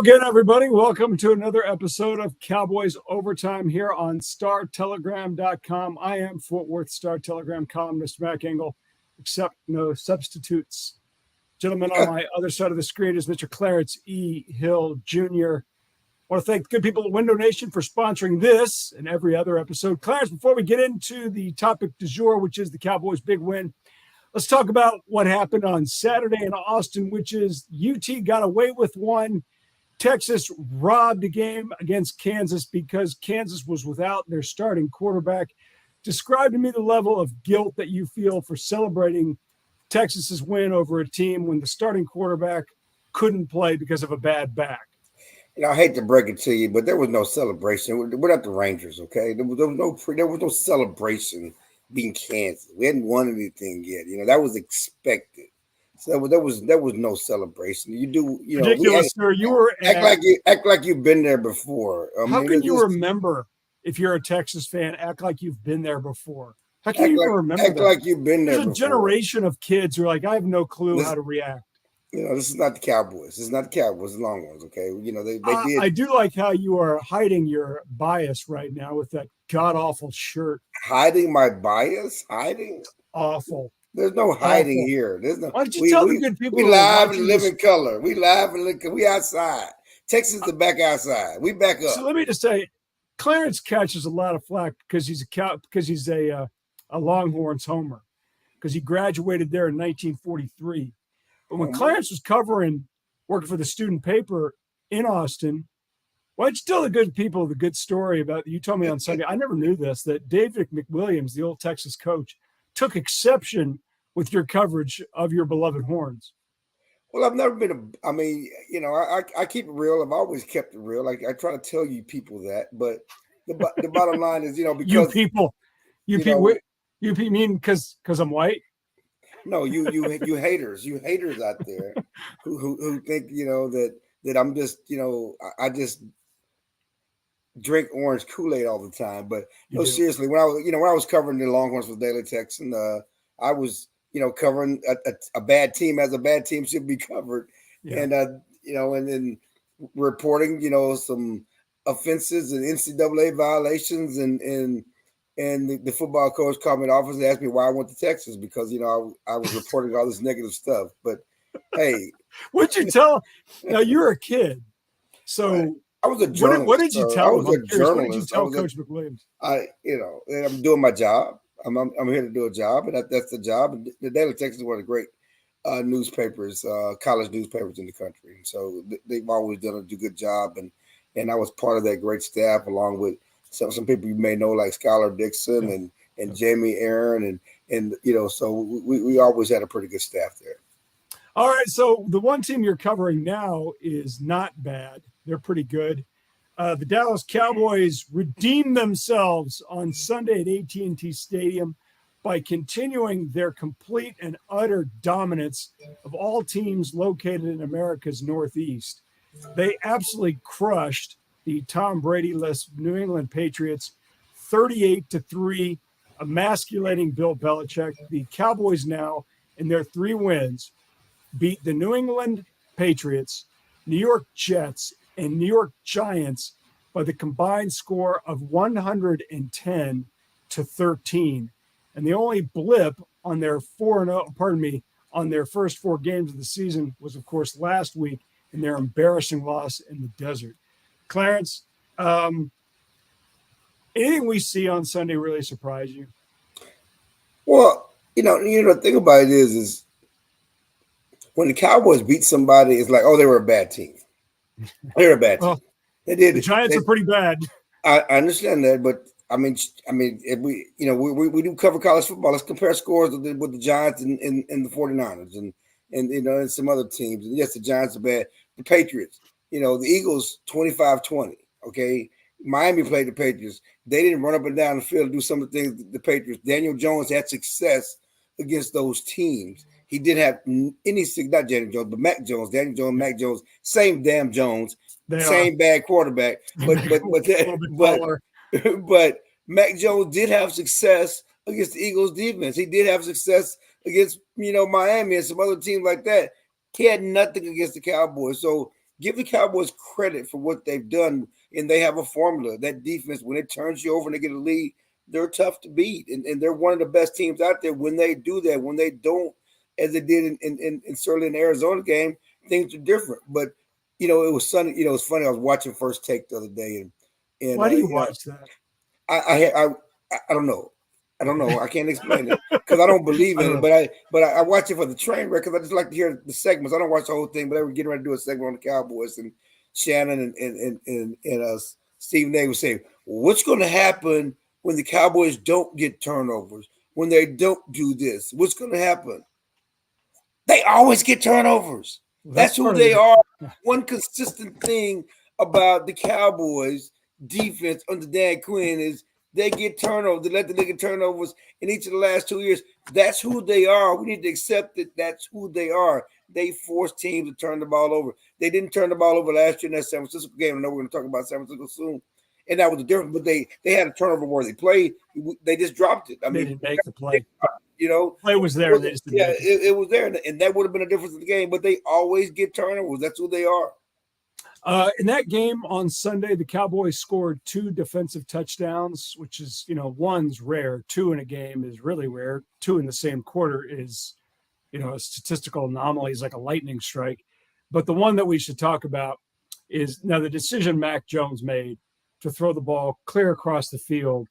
again, everybody. Welcome to another episode of Cowboys Overtime here on StarTelegram.com. I am Fort Worth Star Telegram columnist Mac Engel, except no substitutes. Gentlemen, on my other side of the screen is Mr. Clarence E. Hill Jr. I want to thank the good people at Window Nation for sponsoring this and every other episode. Clarence, before we get into the topic du jour, which is the Cowboys' big win, let's talk about what happened on Saturday in Austin, which is UT got away with one. Texas robbed a game against Kansas because Kansas was without their starting quarterback. Describe to me the level of guilt that you feel for celebrating Texas's win over a team when the starting quarterback couldn't play because of a bad back. I hate to break it to you, but there was no celebration. We're not the Rangers, okay? There was no celebration being Kansas. We hadn't won anything yet. That was expected. So there was no celebration. Ridiculous, sir. You were act like you've been there before. How can you remember, if you're a Texas fan, act like you've been there before? How can you remember act that? like you've been there? There's a generation of kids who are like, I have no clue how to react. This is not the Cowboys. This is not the Cowboys, the Longhorns. Okay, they did. I do like how you are hiding your bias right now with that god awful shirt. Hiding my bias? Hiding? Awful. There's no hiding here. There's no. Why don't you tell the good people? We live and live in color. We live and live. We outside. Texas is back outside. We back up. So let me just say, Clarence catches a lot of flack because he's a Longhorns homer because he graduated there in 1943. But when Clarence was working for the student paper in Austin, why don't you tell the good people the good story about, you told me on Sunday, I never knew this, that David McWilliams, the old Texas coach, took exception with your coverage of your beloved Horns. Well, I've never been I keep it real. I've always kept it real. Like I try to tell you people that, but the bottom line is, because you people mean because I'm white? No, you haters out there who think that I'm just I just drink orange Kool-Aid all the time. But seriously, when I was covering the Longhorns for Daily Texan, I was covering a bad team as a bad team should be covered, and then reporting some offenses and NCAA violations and the football coach called me in the office and asked me why I went to Texas because, I was reporting all this negative stuff. But, hey. What'd you tell? Now, you're a kid. So I was a journalist. What did you tell him? What did you tell Coach McWilliams? I'm doing my job. I'm here to do a job, and that's the job. And the Daily Texas is one of the great newspapers, college newspapers in the country. And so they've always done a good job. And I was part of that great staff along with some people you may know like Skylar Dixon and Jamie Aaron and so we always had a pretty good staff there. All right, so the one team you're covering now is not bad. They're pretty good. The Dallas Cowboys redeemed themselves on Sunday at AT&T Stadium by continuing their complete and utter dominance of all teams located in America's Northeast. They absolutely crushed the Tom Brady-less New England Patriots 38-3, emasculating Bill Belichick. The Cowboys now, in their 3 wins, beat the New England Patriots, New York Jets, and New York Giants by the combined score of 110-13. And the only blip on their on their first 4 games of the season was, of course, last week in their embarrassing loss in the desert. Clarence, anything we see on Sunday really surprise you? Well, the thing about it is when the Cowboys beat somebody, it's like, oh, they were a bad team. They were a bad team. Well, they did. The Giants are pretty bad. I understand that, but I mean, if we do cover college football, let's compare scores with the Giants and the 49ers and some other teams. And yes, the Giants are bad. The Patriots. The Eagles 25-20, okay? Miami played the Patriots. They didn't run up and down the field and do some of the things the Patriots. Daniel Jones had success against those teams. He did have not Daniel Jones, but Mac Jones. Daniel Jones, Mac Jones, same damn Jones, same bad quarterback. But Mac Jones did have success against the Eagles defense. He did have success against Miami and some other teams like that. He had nothing against the Cowboys. So give the Cowboys credit for what they've done, and they have a formula. That defense, when it turns you over and they get a lead, they're tough to beat, and they're one of the best teams out there when they do that. When they don't, as they did in certainly in the Arizona game, things are different. But it was funny. It was funny. I was watching First Take the other day, and why do you watch that? I don't know. I don't know. I can't explain it because I don't believe in it. But I watch it for the train wreck because I just like to hear the segments. I don't watch the whole thing, but they were getting ready to do a segment on the Cowboys, and Shannon and Stephen A. was saying, what's going to happen when the Cowboys don't get turnovers? When they don't do this, what's going to happen? They always get turnovers. That's who they are. One consistent thing about the Cowboys defense under Dan Quinn is they get turnovers. They let the get turnovers in each of the last 2 years. That's who they are. We need to accept that that's who they are. They force teams to turn the ball over. They didn't turn the ball over last year in that San Francisco game. I know we're going to talk about San Francisco soon. And that was the difference. But they had a turnover where they played. They just dropped it. They didn't make the play. Play was there. It was there. And that would have been a difference in the game. But they always get turnovers. That's who they are. In that game on Sunday, the Cowboys scored 2 defensive touchdowns, which is, one's rare. 2 in a game is really rare. 2 in the same quarter is, a statistical anomaly, is like a lightning strike. But the one that we should talk about is now the decision Mac Jones made to throw the ball clear across the field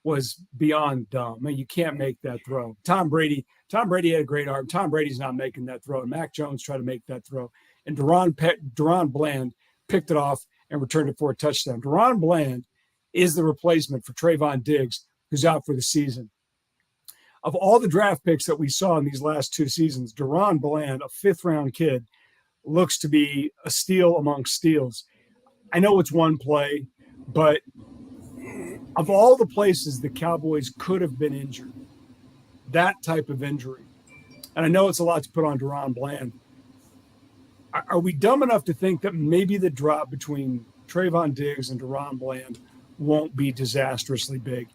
was beyond dumb. I mean, you can't make that throw. Tom Brady had a great arm. Tom Brady's not making that throw. And Mac Jones tried to make that throw. And Deron Bland picked it off and returned it for a touchdown. Deron Bland is the replacement for Trayvon Diggs, who's out for the season. Of all the draft picks that we saw in these last 2 seasons, Deron Bland, a 5th-round kid, looks to be a steal amongst steals. I know it's one play, but of all the places the Cowboys could have been injured, that type of injury, and I know it's a lot to put on Deron Bland, are we dumb enough to think that maybe the drop between Trayvon Diggs and Deron Bland won't be disastrously big?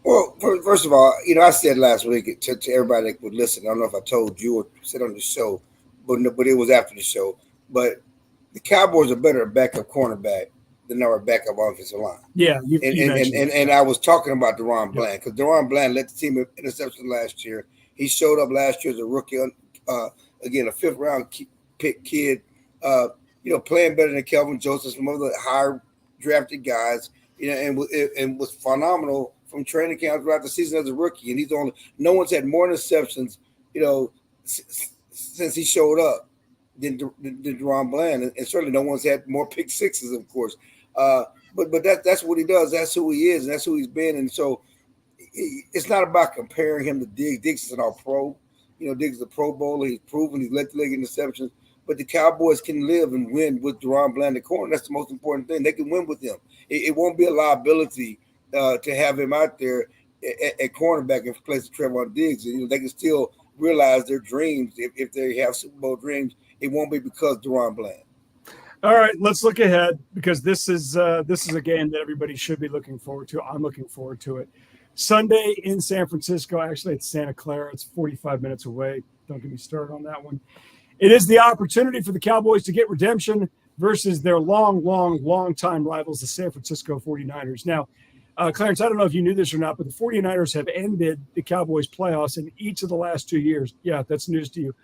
Well, first of all, I said last week to everybody that would listen, I don't know if I told you or said on the show, but it was after the show. But the Cowboys are better at backup cornerback than they are backup offensive line. Yeah, and I was talking about Deron Bland because Deron Bland led the team in interceptions last year. He showed up last year as a rookie, again, a 5th-round pick kid, playing better than Kelvin Joseph, some other higher drafted guys, and was phenomenal from training camp throughout the season as a rookie. And no one's had more interceptions, since he showed up than Deron Bland, and certainly no one's had more pick sixes, of course. But that's what he does. That's who he is, and that's who he's been. And so it's not about comparing him to Diggs. Diggs is an all-pro. Diggs is a Pro Bowler. He's proven he's led the league in interceptions. But the Cowboys can live and win with Deron Bland at corner. That's the most important thing. They can win with him. It won't be a liability to have him out there at cornerback in place of Trayvon Diggs. They can still realize their dreams if they have Super Bowl dreams. It won't be because Deron Bland. All right, let's look ahead because this is a game that everybody should be looking forward to. I'm looking forward to it. Sunday in San Francisco. Actually, it's Santa Clara. It's 45 minutes away. Don't get me started on that one. It is the opportunity for the Cowboys to get redemption versus their long time rivals, the San Francisco 49ers. Now, Clarence, I don't know if you knew this or not, but the 49ers have ended the Cowboys playoffs in each of the last 2 years. Yeah, that's news to you.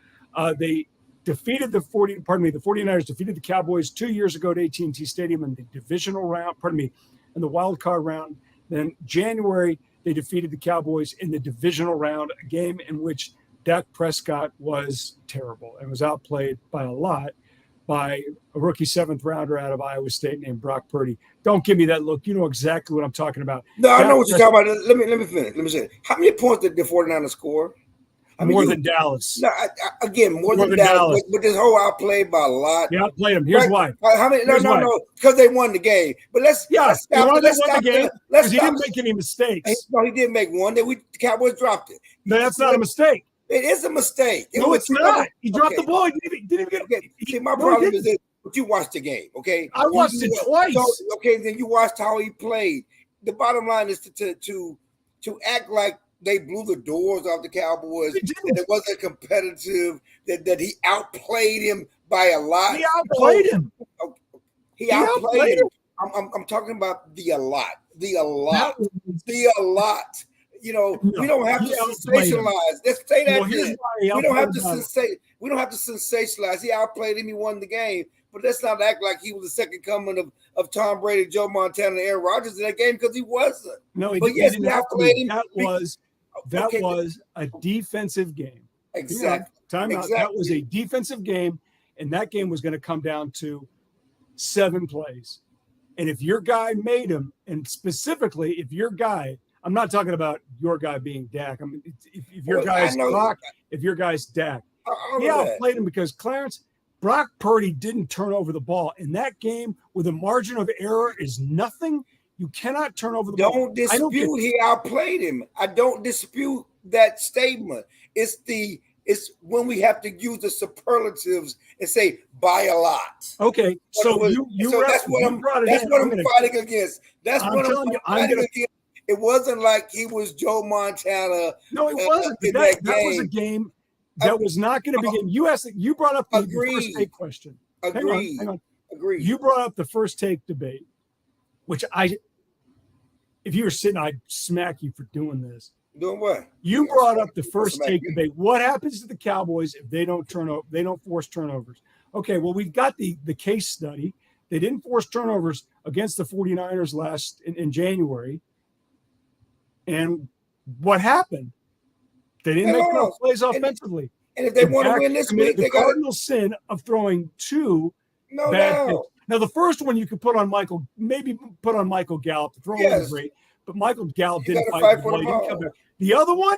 They defeated the 49ers defeated the Cowboys 2 years ago at AT&T Stadium in the divisional round, in the wild card round. Then January, they defeated the Cowboys in the divisional round, a game in which Dak Prescott was terrible and was outplayed by a lot by a rookie 7th-rounder out of Iowa State named Brock Purdy. Don't give me that look. You know exactly what I'm talking about. No, I know what you're talking about. Let me finish. Let me say, how many points did the 49ers score? More than Dallas. No, more than Dallas. But this whole outplayed by a lot. Yeah, outplayed them. Here's why. How many? No. Because they won the game. But let's he didn't make any mistakes. No, he did make one. The Cowboys dropped it. No, that's not a mistake. It is a mistake. No, it's not. He dropped the ball. He didn't get it. See, my problem is this. But you watched the game, okay? I watched it twice. So, okay, then you watched how he played. The bottom line is to act like they blew the doors off the Cowboys, They that didn't. it wasn't competitive, that he outplayed him by a lot. He outplayed him. He outplayed him. him. I'm talking about the a lot. The a lot. You know, No, we don't have to sensationalize. Let's say that then. We don't have to sensationalize. He outplayed him. He won the game. But let's not act like he was the second coming of Tom Brady, Joe Montana, and Aaron Rodgers in that game, because he wasn't. No, he didn't outplay him. That was a defensive game. Exactly. Timeout. Exactly. That was a defensive game, and that game was going to come down to 7 plays. And if your guy made him, and specifically if your guy, I'm not talking about your guy being Dak. I mean, if your guy's Brock, if your guy's Dak, he outplayed him because Brock Purdy didn't turn over the ball in that game where the margin of error is nothing. You cannot turn over the ball. Don't dispute he outplayed him. I don't dispute that statement. It's when we have to use the superlatives and say by a lot. Okay, so that's what I'm fighting against. That's what I'm fighting against. It wasn't like he was Joe Montana. No, it wasn't. That was a game that was not going to begin. You brought up the first take question. Agreed. Hang on. Agreed. You brought up the first take debate, which if you were sitting, I'd smack you for doing this. Doing what? You brought up the first take debate. What happens to the Cowboys if they don't they don't force turnovers? Okay, well, we've got the case study. They didn't force turnovers against the 49ers in January. And what happened? They didn't make enough plays offensively. And if they want to win this week, the Cardinal sin of throwing 2 bad picks. Now, the first one you could put on Michael Gallup. The throw was great, but Michael Gallup didn't fight for the ball. He didn't come back. The other one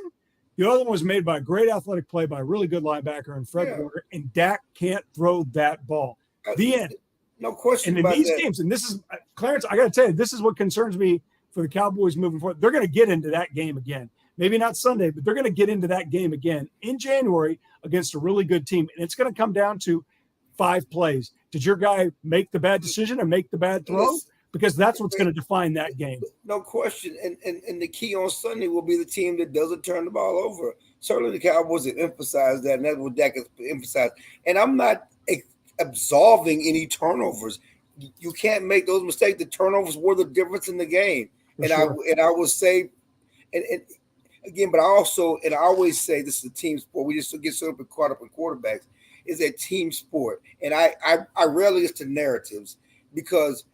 was made by a great athletic play by a really good linebacker and Fred Warner, and Dak can't throw that ball. The end. No question. And in these games, and this is Clarence, I got to tell you, this is what concerns me for the Cowboys moving forward. They're going to get into that game again. Maybe not Sunday, but they're going to get into that game again in January against a really good team. And it's going to come down to 5 plays. Did your guy make the bad decision and make the bad throw? Because that's what's going to define that game. No question. And the key on Sunday will be the team that doesn't turn the ball over. Certainly the Cowboys have emphasized that, and that's what Dak has emphasized. And I'm not absolving any turnovers. You can't make those mistakes. The turnovers were the difference in the game. I will say, and again, but I always say this is a team sport. We just get so caught up in quarterbacks. It's a team sport. And I rarely get to narratives, because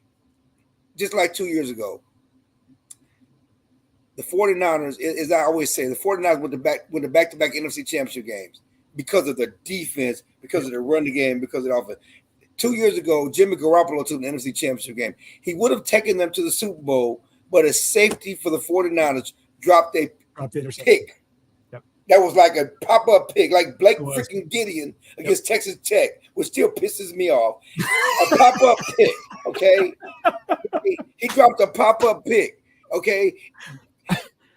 just like 2 years ago, the 49ers, as I always say, the 49ers went the back-to-back NFC Championship games because of their defense, because of their running game, because of the offense. 2 years ago, Jimmy Garoppolo took the NFC Championship game. He would have taken them to the Super Bowl, but a safety for the 49ers dropped a pick. Yep. That was like a pop-up pick, like Blake freaking Gideon against Texas Tech, which still pisses me off. A pop-up pick, okay? He dropped a pop-up pick, okay?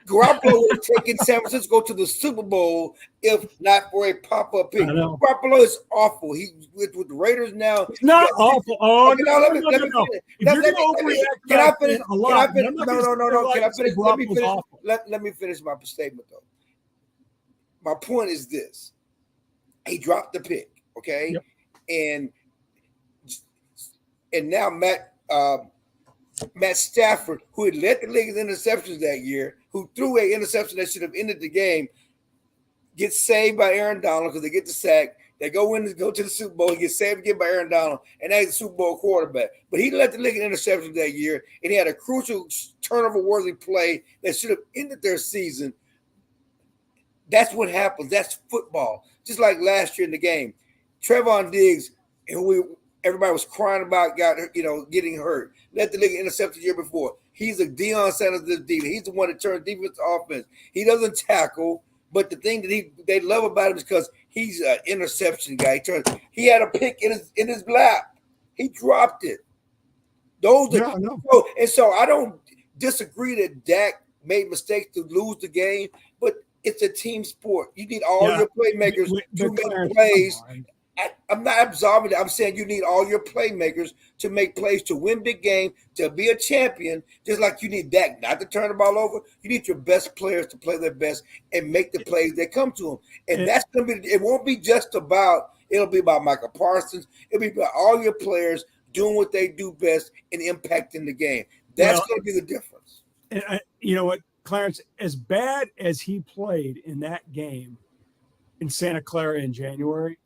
Garoppolo would have taken San Francisco to the Super Bowl if not for a pop-up pick. Garoppolo is awful. He with the Raiders now. It's not awful. Oh, okay, no. Can I finish? Let me finish my statement, though. My point is this. He dropped the pick, okay? Yep. And now Matt Stafford, who had led the league in interceptions that year, who threw an interception that should have ended the game, gets saved by Aaron Donald because they get the sack. They go to the Super Bowl. He gets saved again by Aaron Donald, and now he's a Super Bowl quarterback. But he led the league in interceptions that year, and he had a crucial turnover-worthy play that should have ended their season. That's what happens. That's football. Just like last year in the game, Trevon Diggs, who everybody was crying about, getting hurt. Led the league in interceptions the year before. He's a Deion Sanders of the defense. He's the one that turned defense to offense. He doesn't tackle, but the thing that they love about him is because he's an interception guy. He had a pick in his lap. He dropped it. So I don't disagree that Dak made mistakes to lose the game, but it's a team sport. You need all your playmakers to make plays. I'm not absolving it. I'm saying you need all your playmakers to make plays to win big game, to be a champion, just like you need Dak not to turn the ball over. You need your best players to play their best and make the plays that come to them. And that's going to be, it won't be just about, it'll be about Michael Parsons. It'll be about all your players doing what they do best and impacting the game. That's going to be the difference. And you know what, Clarence, as bad as he played in that game in Santa Clara in January,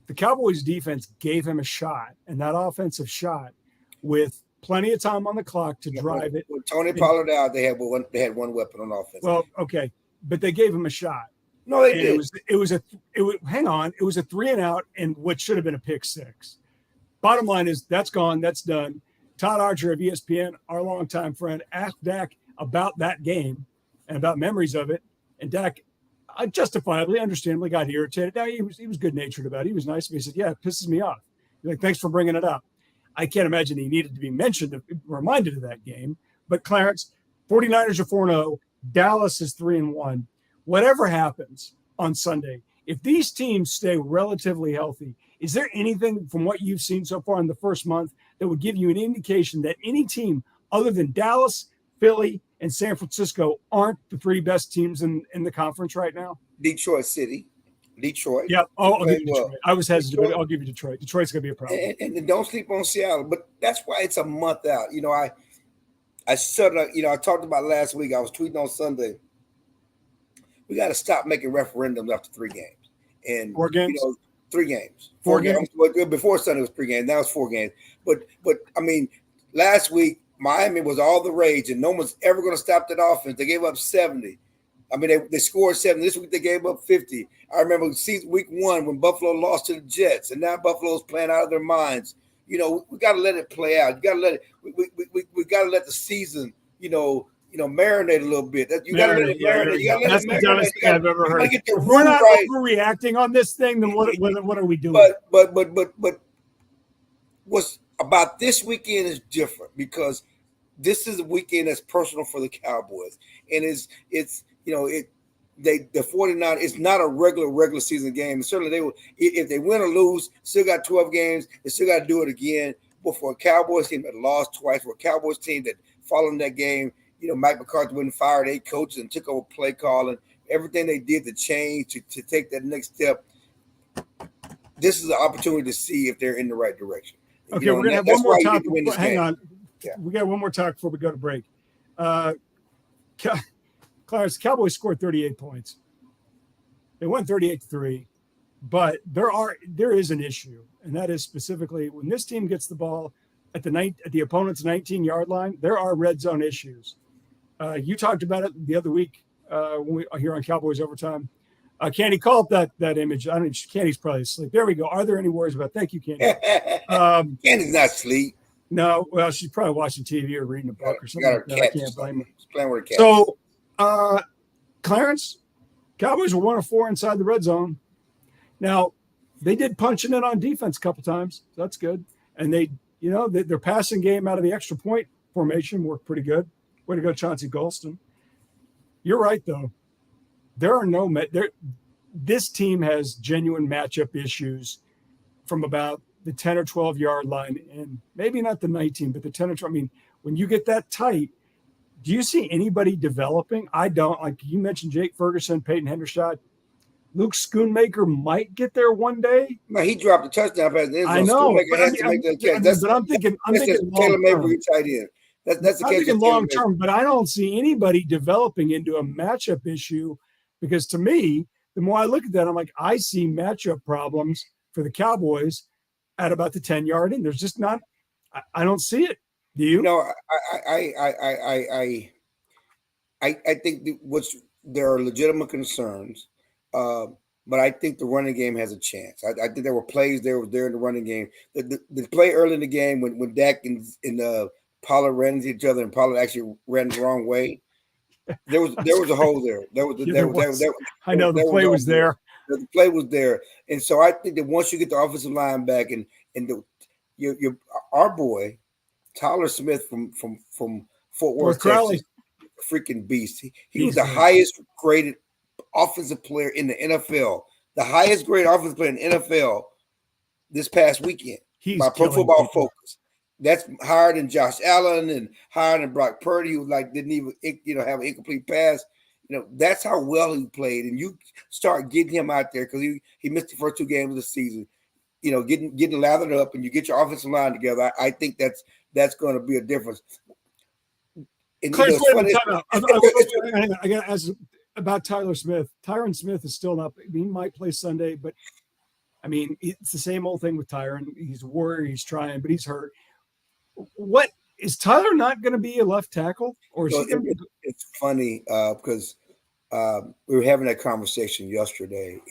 the Cowboys defense gave him a shot, and that offensive shot with plenty of time on the clock to drive it. With Tony Pollard out, they had one weapon on offense. Well, okay, but they gave him a shot. No, they did. It was a 3-and-out, and what should have been a pick six. Bottom line is that's gone, that's done. Todd Archer of ESPN, our longtime friend, asked Dak about that game and about memories of it, and Dak justifiably, understandably got irritated. Now, he was good natured about it. He was nice to me. He said, "Yeah, it pisses me off." He's like, "Thanks for bringing it up." I can't imagine he needed to be mentioned, reminded of that game. But Clarence, 49ers are 4-0. Dallas is 3-1. Whatever happens on Sunday, if these teams stay relatively healthy, is there anything from what you've seen so far in the first month that would give you an indication that any team other than Dallas, Philly, and San Francisco aren't the three best teams in the conference right now? Detroit City. Detroit. Yeah. Oh, I'll give you Detroit. I was hesitant, but I'll give you Detroit. Detroit's going to be a problem. And don't sleep on Seattle. But that's why it's a month out. I sort of, I talked about last week. I was tweeting on Sunday. We got to stop making referendums after 3 games. And 4 games? 3 games. 4 games? Before Sunday was 3 games. Now it's 4 games. But I mean, last week, Miami was all the rage, and no one's ever going to stop that offense. They gave up 70. I mean, they scored 70. This week they gave up 50. I remember week 1 when Buffalo lost to the Jets, and now Buffalo's playing out of their minds. We got to let it play out. You got to let it. We got to let the season, marinate a little bit. You got to let it marinate. You got to let That's it the marinate. dumbest thing I've ever heard. If we're not overreacting on this thing, then what are we doing? But what's about this weekend is different because this is a weekend that's personal for the Cowboys, and the 49 it's not a regular season game. And certainly they will, if they win or lose, still got 12 games. They still got to do it again. But for a Cowboys team that lost twice, for a Cowboys team that following that game, Mike McCarthy went and fired 8 coaches and took over play calling, everything they did to change to take that next step. This is an opportunity to see if they're in the right direction. Okay, we're gonna have one more topic. Hang on, we got one more talk before we go to break. Clarence, Cowboys scored 38 points. They won 38-3, but there is an issue, and that is specifically when this team gets the ball at the opponent's 19-yard line, there are red zone issues. You talked about it the other week when we here on Cowboys Overtime. Candy, call up that image. I don't. Candy's probably asleep. There we go. Are there any worries about? Thank you, Candy. Candy's not asleep. No, well, she's probably watching TV or reading a book or something. Like that. I can't blame her. She's playing with her cat. So, Clarence, Cowboys were 1 of 4 inside the red zone. Now, they did punch in on defense a couple times. So that's good. And their passing game out of the extra point formation worked pretty good. Way to go, Chauncey Golston. You're right, though. This team has genuine matchup issues from about the 10 or 12 yard line, and maybe not the 19, but the 10 or 12. I mean, when you get that tight, do you see anybody developing? I don't. Like you mentioned, Jake Ferguson, Peyton Hendershot, Luke Schoonmaker might get there one day. No, he dropped a touchdown pass. I know, but I'm thinking tailor-made tight end. That's the I'm thinking long term, but I don't see anybody developing into a matchup issue because to me, the more I look at that, I'm like, I see matchup problems for the Cowboys at about the 10-yard in. There's just not. I don't see it. Do you? No, I think there are legitimate concerns, but I think the running game has a chance. I think there were plays there in the running game. The play early in the game when Dak and Pollard ran into each other and Pollard actually ran the wrong way. There was a hole there. I know the play was there. The play was there, and so I think that once you get the offensive line back and our boy Tyler Smith from Fort Worth, Texas, freaking beast. He was the highest graded offensive player in the NFL. The highest graded offensive player in the NFL this past weekend He's by Pro killing Football people. Focus. That's higher than Josh Allen and higher than Brock Purdy, who didn't even have an incomplete pass. That's how well he played, and you start getting him out there because he missed the first 2 games of the season. Getting lathered up, and you get your offensive line together. I think that's going to be a difference. And Clarence, it's funny. I got to ask about Tyler Smith. Tyron Smith is still not. He might play Sunday, but I mean, it's the same old thing with Tyron. He's a warrior. He's trying, but he's hurt. What is Tyler not going to be a left tackle, or is he going to be? It's funny because we were having that conversation yesterday,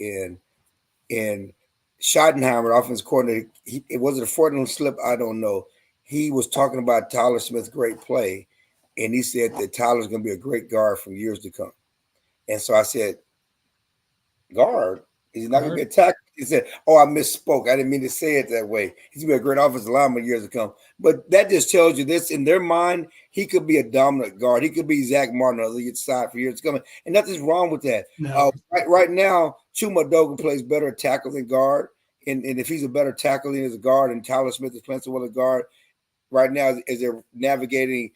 and Schottenheimer, offensive coordinator, it wasn't a Fortnite slip. I don't know. He was talking about Tyler Smith's great play, and he said that Tyler's going to be a great guard for years to come. And so I said, guard? He's not going to be a tackle. He said, oh, I misspoke. I didn't mean to say it that way. He's going to be a great offensive lineman years to come. But that just tells you this. In their mind, he could be a dominant guard. He could be Zach Martin on the other side for years to come. And nothing's wrong with that. No. Right now, Chuma Doga plays better tackle than guard. And if he's a better tackle than as a guard, and Tyler Smith is playing so well as a guard, right now as they're navigating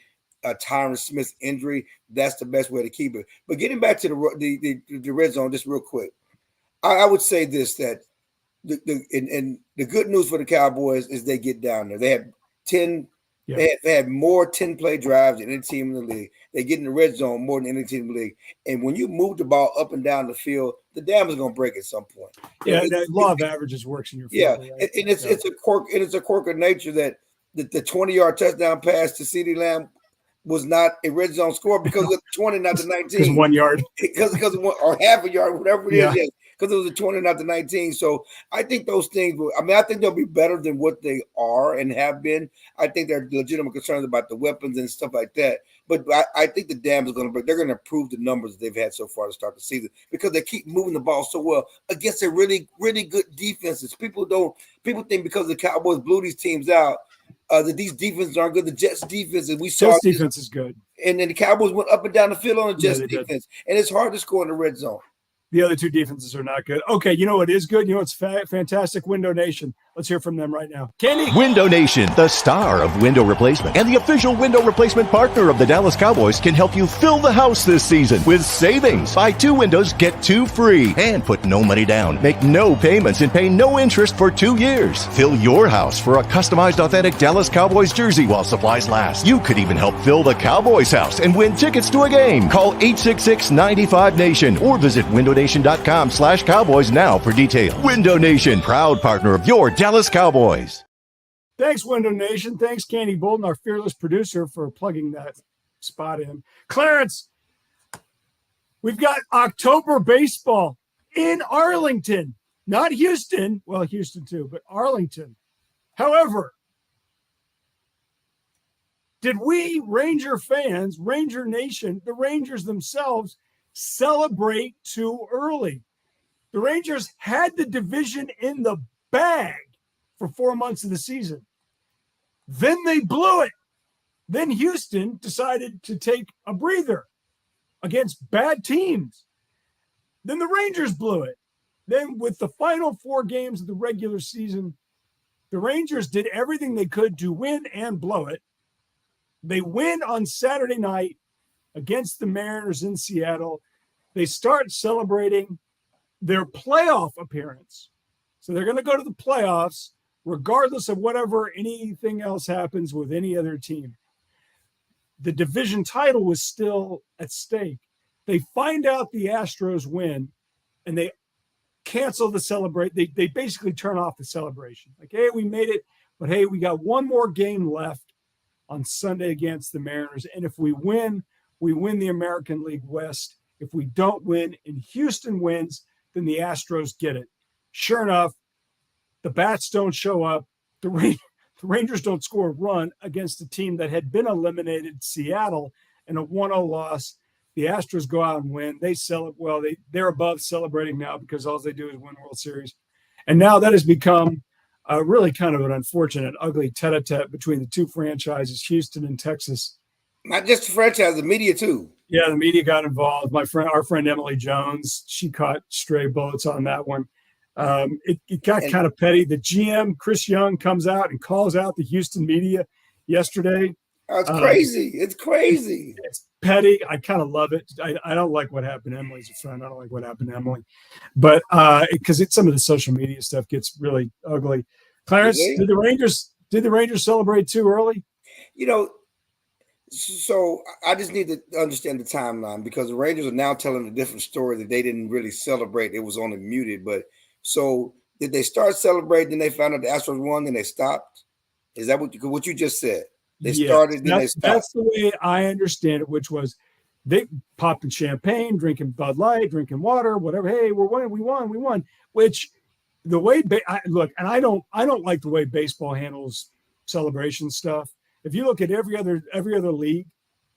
Tyron Smith's injury, that's the best way to keep it. But getting back to the red zone just real quick, I would say this, that the good news for the Cowboys is they get down there. They had 10 Yeah. They had more 10-play drives than any team in the league. They get in the red zone more than any team in the league. And when you move the ball up and down the field, the dam is going to break at some point. Yeah, the law of averages works in your favor. Yeah, right? and it's a quirk. And it's a quirk of nature that the 20-yard touchdown pass to CeeDee Lamb was not a red zone score because of the 20, not the 19. Because 1 yard. Because of one, or half a yard, whatever it Yeah. is. Because it was a 20, not the 19. So I think those things I think they'll be better than what they are and have been. I think there are legitimate concerns about the weapons and stuff like that. But I think the dam is going to break. They're going to improve the numbers they've had so far to start the season because they keep moving the ball so well against a really, really good defenses. People think because the Cowboys blew these teams out, that these defenses aren't good. The Jets defense, and we saw Jets defense is good. And then the Cowboys went up and down the field on the Jets they did. defense. And it's hard to score in the red zone. The other two defenses are not good. Okay, you know what is good? You know what's fantastic? Window Nation. Let's hear from them right now. Kenny. Window Nation, the star of window replacement and the official window replacement partner of the Dallas Cowboys, can help you fill the house this season with savings. Buy 2 windows, get 2 free, and put no money down. Make no payments and pay no interest for 2 years. Fill your house for a customized authentic Dallas Cowboys jersey while supplies last. You could even help fill the Cowboys house and win tickets to a game. Call 866-95-NATION or visit windownation.com/Cowboys now for details. Window Nation, proud partner of your Dallas Cowboys. Thanks, Window Nation. Thanks, Candy Bolton, our fearless producer, for plugging that spot in. Clarence, we've got October baseball in Arlington, not Houston. Well, Houston too, but Arlington. However, did we Ranger fans, Ranger Nation, the Rangers themselves, celebrate too early? The Rangers had the division in the bag for 4 months of the season. Then they blew it. Then Houston decided to take a breather against bad teams. Then the Rangers blew it. Then with the final 4 games of the regular season, the Rangers did everything they could to win and blow it. They win on Saturday night against the Mariners in Seattle. They start celebrating their playoff appearance. So they're going to go to the playoffs regardless of whatever anything else happens with any other team. The division title was still at stake. They find out the Astros win and they cancel the celebration. They basically turn off the celebration. Like, hey, we made it, but hey, we got one more game left on Sunday against the Mariners. And if we win the American League West. If we don't win and Houston wins, then the Astros get it. Sure enough, the bats don't show up. The Rangers don't score a run against a team that had been eliminated, Seattle, in a 1-0 loss. The Astros go out and win. They celebrate. Well, they're above celebrating now because all they do is win World Series. And now that has become really kind of an unfortunate, ugly tete-a-tete between the two franchises, Houston and Texas. Not just the franchise, the media too. Yeah, the media got involved. Our friend Emily Jones, she caught stray bullets on that one. It got kind of petty. The GM, Chris Young, comes out and calls out the Houston media yesterday. It's crazy. It's crazy. It's petty. I kind of love it. I don't like what happened to Emily's a friend. I don't like what happened to Emily. But because some of the social media stuff gets really ugly. Clarence, did the Rangers celebrate too early? So I just need to understand the timeline, because the Rangers are now telling a different story that they didn't really celebrate. It was only muted. But so did they start celebrating, then they found out the Astros won, then they stopped? Is that what you just said? They started, then they stopped. That's the way I understand it, which was they popping champagne, drinking Bud Light, drinking water, whatever. Hey, we're winning, we won. Which the way look, and I don't like the way baseball handles celebration stuff. If you look at every other league,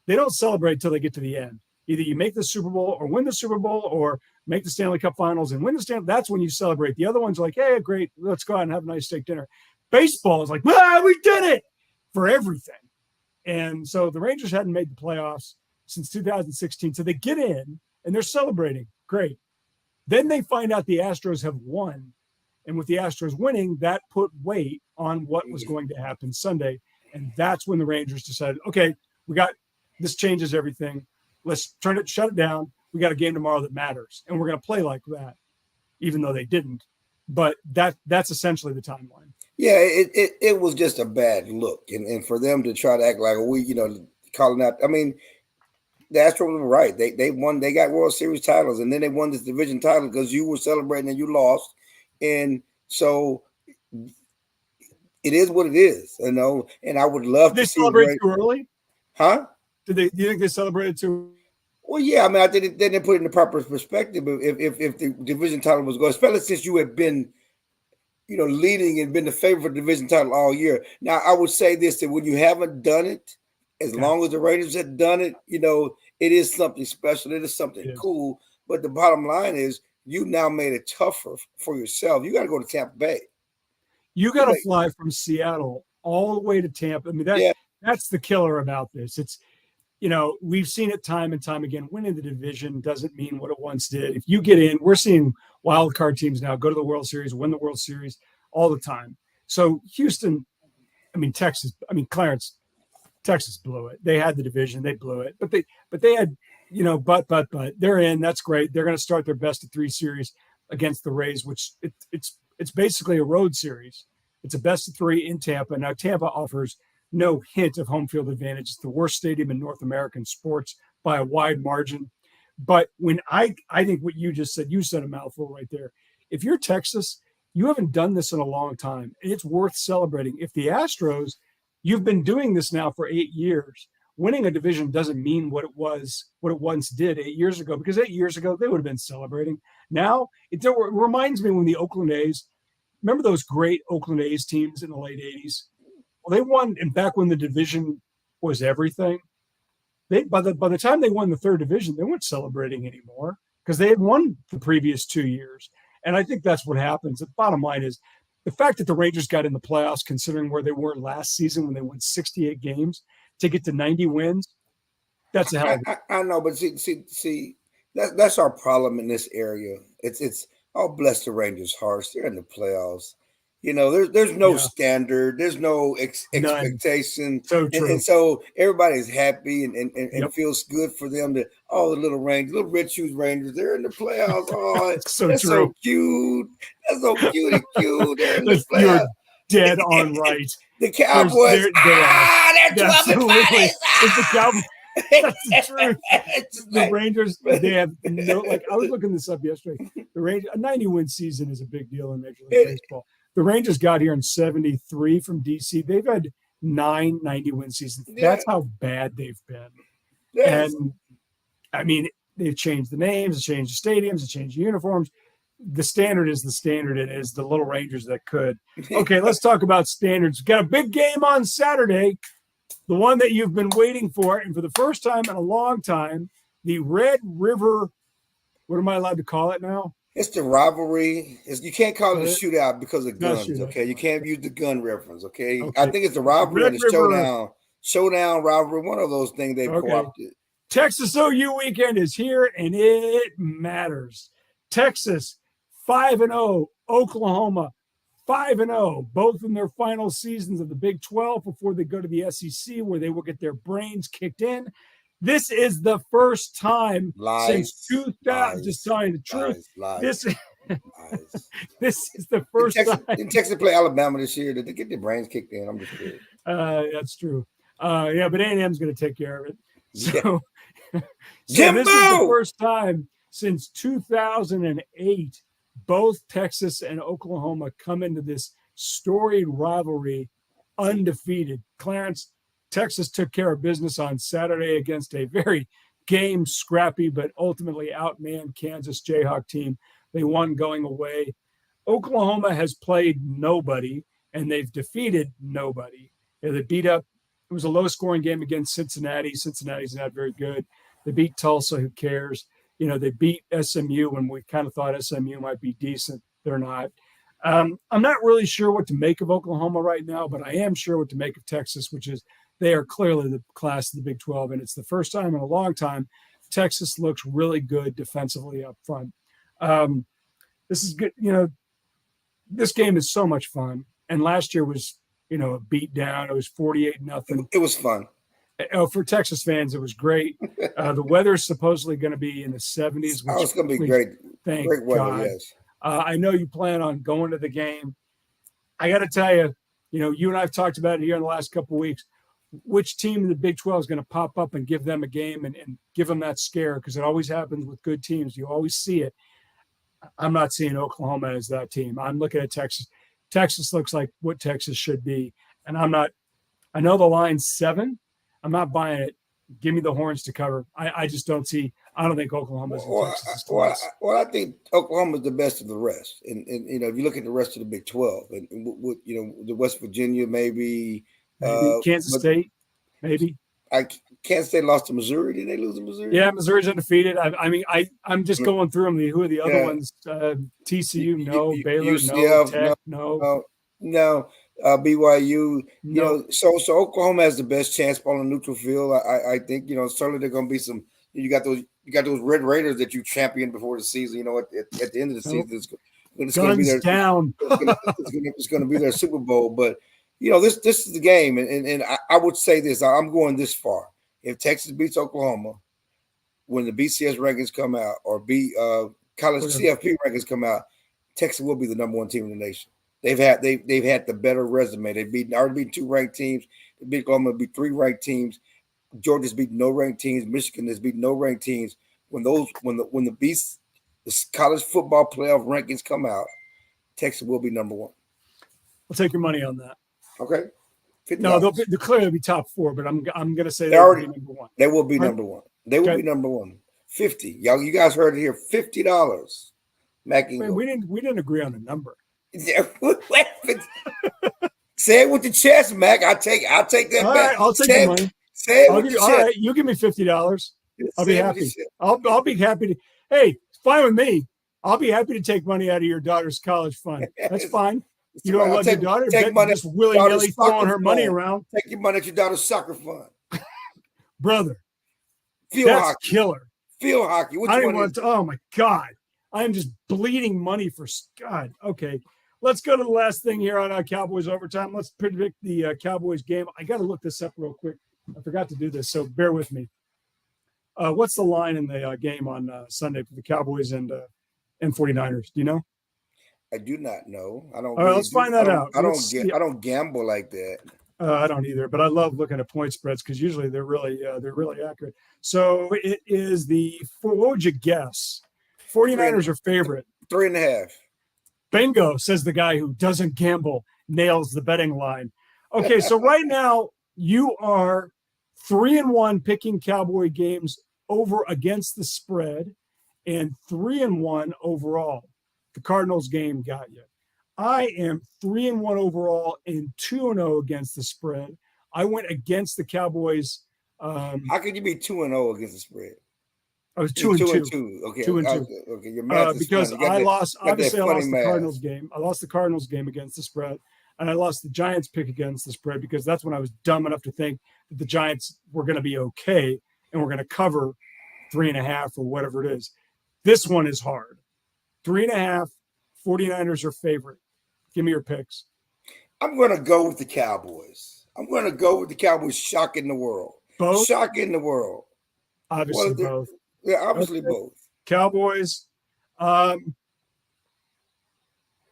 they don't celebrate until they get to the end. Either you make the Super Bowl or win the Super Bowl or make the Stanley Cup Finals and win the Stanley. That's when you celebrate. The other ones are like, hey, great, let's go out and have a nice steak dinner. Baseball is like, we did it for everything. And so the Rangers hadn't made the playoffs since 2016. So they get in and they're celebrating. Great. Then they find out the Astros have won. And with the Astros winning, that put weight on what was going to happen Sunday. And that's when the Rangers decided, okay, this changes everything. Let's shut it down. We got a game tomorrow that matters. And we're going to play like that, even though they didn't. But that's essentially the timeline. Yeah, it was just a bad look. And for them to try to act like calling out. I mean, the Astros were right. They won. They got World Series titles, and then they won this division title because you were celebrating and you lost. And so it is what it is, and I would love to see. They celebrate too early? Huh? Do you think they celebrated too? Well, yeah. I mean, I think they didn't put it in the proper perspective. If the division title was going, especially since you had been, leading and been the favorite for the division title all year. Now, I would say this: that when you haven't done it, as long as the Rangers had done it, it is something special. It is something cool. But the bottom line is, you now made it tougher for yourself. You got to go to Tampa Bay. You got to fly from Seattle all the way to Tampa. I mean, that's the killer about this. It's, we've seen it time and time again. Winning the division doesn't mean what it once did. If you get in, we're seeing wild card teams now go to the World Series, win the World Series all the time. So Houston, Clarence, Texas blew it. They had the division, they blew it, but they had, but they're in. That's great. They're going to start their best of 3 series against the Rays, which it's basically a road series. It's a best of 3 in Tampa. Now, Tampa offers no hint of home field advantage. It's the worst stadium in North American sports by a wide margin. But when I think what you just said, you said a mouthful right there. If you're Texas, you haven't done this in a long time, and it's worth celebrating. If the Astros, you've been doing this now for 8 years. Winning a division doesn't mean what it once did 8 years ago, because 8 years ago, they would have been celebrating. Now, it reminds me when the Oakland A's, remember those great Oakland A's teams in the late 80s? Well, they won, and back when the division was everything, by the time they won the 3rd division, they weren't celebrating anymore because they had won the previous 2 years. And I think that's what happens. The bottom line is the fact that the Rangers got in the playoffs, considering where they were last season when they won 68 games, to get to 90 wins, that's a hell of a... I know, but see, that's our problem in this area. It's bless the Rangers' hearts. They're in the playoffs. There's no standard. There's no expectation. So true. And so everybody's happy and feels good for them to, the little Rangers, little Red Shoes Rangers, they're in the playoffs. Oh, that's so cute. That's so cute and cute. They're in the playoffs. You're dead on right. The Cowboys, they're 12 and 5. It's the Cowboys. That's the truth. The Rangers, they have I was looking this up yesterday. The Rangers, a 90-win season is a big deal in Major League Baseball. The Rangers got here in 73 from DC. They've had 9 90-win seasons. That's how bad they've been. Yes. And I mean, they've changed the names, they've changed the stadiums, they've changed the uniforms. The standard is the standard. It is the little Rangers that could. Okay, let's talk about standards. We've got a big game on Saturday, the one that you've been waiting for. And for the first time in a long time, the Red River, what am I allowed to call it now? It's the rivalry. You can't call it a shootout because of guns, okay? You can't use the gun reference, okay? I think it's the rivalry and the showdown rivalry, one of those things they've co-opted. Texas OU weekend is here, and it matters. Texas 5-0 Oklahoma 5-0, both in their final seasons of the Big 12 before they go to the SEC, where they will get their brains kicked in. This is the first time since 2000. Just telling the truth. This is the first time. Didn't Texas play Alabama this year? Did they get their brains kicked in? I'm just kidding. That's true. Yeah, but A&M's going to take care of it. So, Yeah. so this is the first time since 2008 both Texas and Oklahoma come into this storied rivalry undefeated. Clarence, Texas took care of business on Saturday against a very game scrappy but ultimately outmanned Kansas Jayhawk team. They won going away. Oklahoma has played nobody, and they've defeated nobody. They beat up. It was a low-scoring game against Cincinnati. Cincinnati's not very good. They beat Tulsa. Who cares? They beat SMU when we kind of thought SMU might be decent. They're not. I'm not really sure what to make of Oklahoma right now, but I am sure what to make of Texas, which is they are clearly the class of the Big 12, and it's the first time in a long time Texas looks really good defensively up front. This is good. This game is so much fun, and last year was, a beat down. It was 48-0. It was fun. For Texas fans, it was great. The weather is supposedly going to be in the 70s. Which it's going to be great. Thank great weather, God. yes. I know you plan on going to the game. I got to tell you, you and I have talked about it here in the last couple of weeks. Which team in the Big 12 is going to pop up and give them a game and give them that scare? Because it always happens with good teams. You always see it. I'm not seeing Oklahoma as that team. I'm looking at Texas. Texas looks like what Texas should be. And I know the line's 7. I'm not buying it. Give me the horns to cover. I just don't think Oklahoma's in Texas' class. Well, I think Oklahoma's the best of the rest. And if you look at the rest of the Big 12, and the West Virginia, maybe Kansas State, maybe. Kansas State lost to Missouri. Did they lose to Missouri? Yeah, Missouri's undefeated. I'm just going through them. Who are the other ones? TCU, no. Baylor, UCF, no. Tech, no. BYU, no. So Oklahoma has the best chance on a neutral field. I think certainly they're going to be some. You got those Red Raiders that you championed before the season. At the end of the season, it's going to be their down. It's going to be their Super Bowl. But this is the game, and I would say this. I'm going this far. If Texas beats Oklahoma, when the BCS rankings come out or college CFP rankings come out, Texas will be the number 1 team in the nation. They've had the better resume. They've already beat 2 ranked teams. They beat Oklahoma, beat 3 ranked teams. Georgia's beat no ranked teams. Michigan has beat no ranked teams. When the college football playoff rankings come out, Texas will be number 1. I'll take your money on that. Okay. $50. No, they'll clearly be top 4, but I'm going to say they'll be number 1. They will be number 1. They will be number 1. 50. Y'all, you guys heard it here. $50. Mac, we didn't agree on a number. Say it with the chest, Mac. I'll take that all back. Right, I'll take the money. Say it with the chest. All right, you give me $50. I'll be happy. I'll be happy to. Hey, it's fine with me. I'll be happy to take money out of your daughter's college fund. That's fine. You don't love your daughter. Take money, just willy-nilly throwing her money around. Take your money at your daughter's soccer fund, brother. Field hockey. Killer. Field hockey. Which I didn't want to. Oh my God. I am just bleeding money for God. Okay. Let's go to the last thing here on Cowboys Overtime. Let's predict the Cowboys game. I got to look this up real quick. I forgot to do this, so bear with me. What's the line in the game on Sunday for the Cowboys and 49ers? Do you know? I do not know. I don't. All right, let's find that out. I don't gamble like that. I don't either, but I love looking at point spreads because usually they're really accurate. So it is what would you guess? 49ers are favorite. 3.5. Bingo, says the guy who doesn't gamble, nails the betting line. Okay, so right now you are 3-1 picking Cowboy games over against the spread and 3-1 overall. The Cardinals game got you. I am 3-1 overall and 2-0 against the spread. I went against the Cowboys. How could you be 2-0 against the spread? I was 2-2. Okay, 2-2. Okay, your math is because funny. I lost. Obviously, I lost the math. Cardinals game. I lost the Cardinals game against the spread, and I lost the Giants pick against the spread because that's when I was dumb enough to think that the Giants were going to be okay and we're going to cover 3.5 or whatever it is. This one is hard. 3.5, 49ers are favorite. Give me your picks. I'm going to go with the Cowboys. I'm going to go with the Cowboys shocking the world. Both? Shocking the world. Obviously both. Yeah, obviously Okay. both. Cowboys.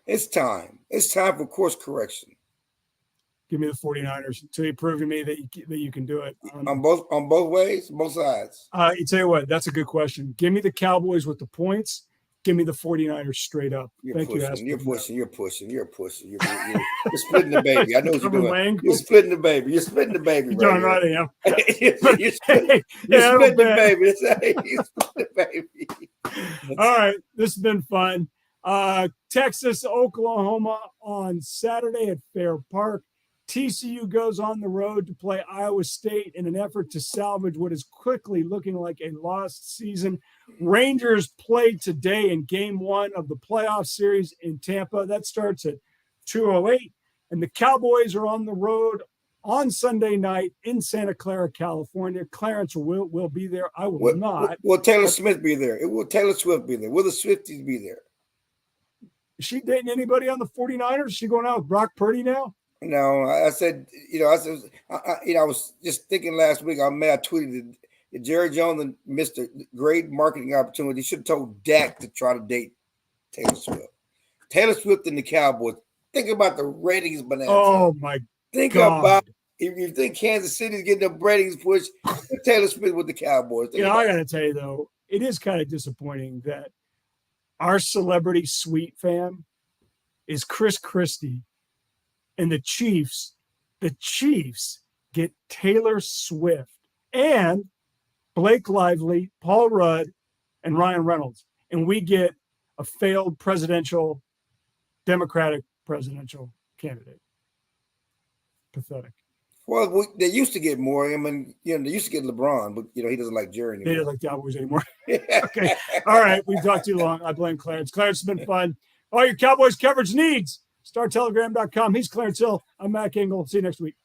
It's time. It's time for course correction. Give me the 49ers until you prove to me that you can do it. On both ways, both sides. You tell you what, that's a good question. Give me the Cowboys with the points. Give me the 49ers straight up. You're pushing. You're splitting the baby. I know what you're Cover my doing. ankles. You're splitting the baby. You're splitting the baby. You're Right right, I am. You're splitting the baby. You're splitting the baby. All right, this has been fun. Texas, Oklahoma on Saturday at Fair Park. TCU goes on the road to play Iowa State in an effort to salvage what is quickly looking like a lost season. Rangers play today in game 1 of the playoff series in Tampa. That starts at 2:08. And the Cowboys are on the road on Sunday night in Santa Clara, California. Clarence will be there. I will not. Will Taylor Smith be there? Will Taylor Swift be there? Will the Swifties be there? Is she dating anybody on the 49ers? Is she going out with Brock Purdy now? No, I said, I was just thinking last week. I tweeted that Jerry Jones missed a great marketing opportunity. He should have told Dak to try to date Taylor Swift. Taylor Swift and the Cowboys. Think about the ratings bonanza. Oh my! Think about if you think Kansas City's getting the ratings push, put Taylor Swift with the Cowboys. I got to tell you though, it is kind of disappointing that our celebrity suite fan is Chris Christie. And the Chiefs get Taylor Swift and Blake Lively, Paul Rudd, and Ryan Reynolds. And we get a failed Democratic presidential candidate. Pathetic. Well, they used to get more. I mean, they used to get LeBron, but, he doesn't like Jerry anymore. They don't like the Cowboys anymore. Okay. All right. We've talked too long. I blame Clarence. Clarence has been fun. All your Cowboys coverage needs. StarTelegram.com. He's Clarence Hill. I'm Matt Kingle. See you next week.